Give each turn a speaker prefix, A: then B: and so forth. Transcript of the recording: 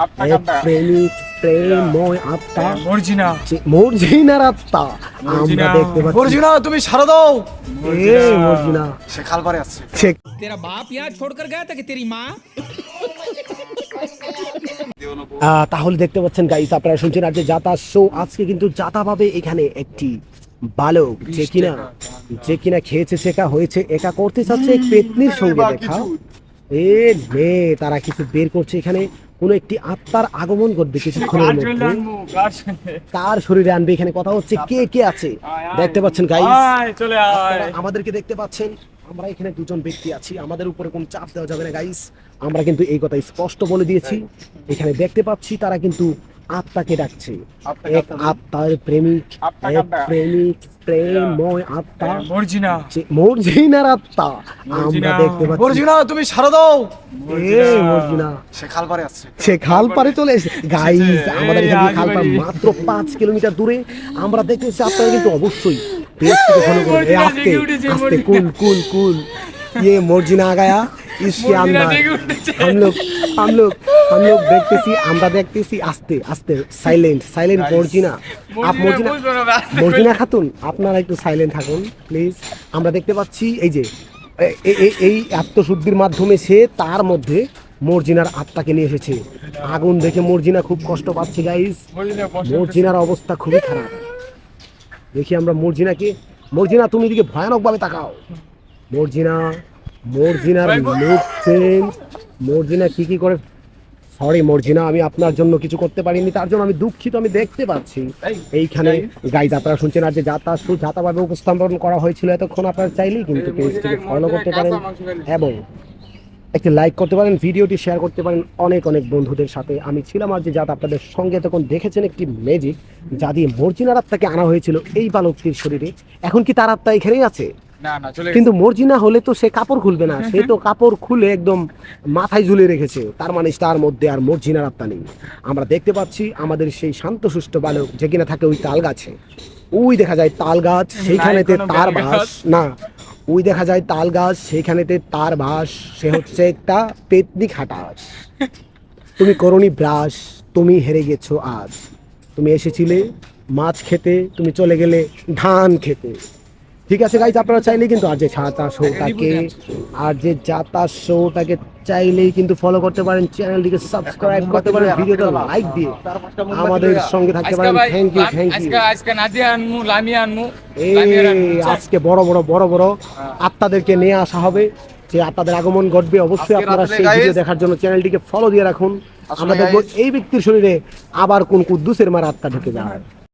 A: এক প্রেমিক প্রেমময় আত্মা
B: মর্জিনা
A: মর্জিনার আত্মা আমরা দেখতে পাচ্ছি।
B: মর্জিনা তুমি সারা দাও।
A: মর্জিনা
B: সে খালপারে আছে।
A: সে
C: तेरा बाप यहाँ छोड़कर गया था कि तेरी माँ?
A: তাহলে দেখতে পাচ্ছেন গাইস, আপনারা শুনছেন আজকে জাতা শো। আজকে কিন্তু জাতা পাবে এখানে একটি বালক যে কিনা খেয়েছে শেখা হয়েছে একা করতে চাচ্ছে এক পেতনির সঙ্গে দেখা। মেয়ে তারা কিছু বের করছে, এখানে কোন একটি আত্মার আগমন করবে কিছুক্ষণের মধ্যে। কার শরীরে আনবে এখানে কথা হচ্ছে, কে কে আছে দেখতে পাচ্ছেন গাইস, আমাদেরকে দেখতে পাচ্ছেন। আমরা এখানে দুজন ব্যক্তি আছি, আমাদের উপরে কোনো চাপ দেওয়া যাবে না গাইস। আমরা কিন্তু এই কথা স্পষ্ট বলে দিয়েছি। এখানে দেখতে পাচ্ছি তারা কিন্তু আত্মাকে ডাকছে, এক আত্মার প্রেমিক, এক প্রেমিক প্রেমময় আত্মা মর্জিনার আত্মা আমরা দেখতে পাচ্ছি।
B: মর্জিনা তুমি সারা দাও।
A: মর্জিনা
B: সে খালপারে আছে।
A: সে খালপারে চলে এসে গাইস, আমাদের এখানে খালপার মাত্র 5 কিলোমিটার দূরে। আমরা দেখতেছি আপনারা কিন্তু অবশ্যই পেজটিকে ফলো করুন। আস্তে আস্তে কুল কুল কুল ये मर्जिना आ गया इसके अंदर। हम लोग देखतेছি, আমরা দেখতেছি আস্তে আস্তে সাইলেন্ট মর্জিনা। মর্জিনা খাতুন আপনারা একটু সাইলেন্ট থাকুন প্লিজ। আমরা দেখতে পাচ্ছি এই যে এই আত্মশুদ্ধির মাধ্যমে সে তার মধ্যে মর্জিনার আত্মাকে নিয়ে এসেছে। আগুন দেখে মর্জিনা খুব কষ্ট পাচ্ছে গাইস, মর্জিনার অবস্থা খুবই খারাপ। দেখি আমরা মর্জিনা তুমি এদিকে ভয়ানক ভাবে তাকাও। মর্জিনার লুক চেঞ্জ। মর্জিনা কি করে, সরি মর্জিনা, আমি আপনার জন্য কিছু করতে পারিনি, তার জন্য আমি দুঃখিত। আমি দেখতে পাচ্ছি এইখানে গাইজ আপনারা শুনছেন আর যে যাতাভাবে উপস্থাপন করা হয়েছিল এতক্ষণ। আপনারা চাইলেই কিন্তু পেজটিকে ফলো করতে পারেন এবং একটি লাইক করতে পারেন, ভিডিওটি শেয়ার করতে পারেন অনেক বন্ধুদের সাথে। আমি ছিলাম আর যে জাত আপনাদের সঙ্গে তখন দেখেছেন একটি ম্যাজিক যা দিয়ে মর্জিনার আত্মাকে আনা হয়েছিল এই বালকটির শরীরে। এখন কি তার আত্মা এখানেই আছে? কিন্তু মর্জিনা হলে তো সে কাপড় খুলবে না, সে তো কাপড় খুলে একদম মাথায় ঝুলে রেখেছে, তার মানে তার মধ্যে আর মর্জিনার আত্মা নেই। আমরা দেখতে পাচ্ছি আমাদের সেই শান্তশিষ্ট বালক যে কিনা থাকে ওই তাল গাছে, ওই দেখা যায় তাল গাছ, সেইখানেতে তার বাস না, ওই দেখা যায় তাল গাছ, সেইখানেতে তার বাস। সে হচ্ছে একটা পেতনি খাটাস। তুমি করনি ব্রাশ, তুমি হেরে গেছো আজ। তুমি এসেছিলে মাছ খেতে, তুমি চলে গেলে ধান খেতে। ঠিক আছে গাইজ, আপনারা চাইলেই কিন্তু আর যে জাতা শোটাকে চাইলেই কিন্তু ফলো করতে পারেন, চ্যানেলটিকে সাবস্ক্রাইব করতে পারেন, ভিডিওতে লাইক দিয়ে আমাদের সঙ্গে থাকতে পারেন। Thank you. আজকে বড় বড় আত্মাদেরকে নিয়ে আসা হবে, যে আত্মাদের আগমন ঘটবে। অবশ্যই আপনারা সেই ভিডিও দেখার জন্য চ্যানেলটিকে ফলো দিয়ে রাখুন। আমরা দেখবো এই ব্যক্তির শরীরে আবার কোন কুদ্দুসের মার আত্মা ঢুকে যায়।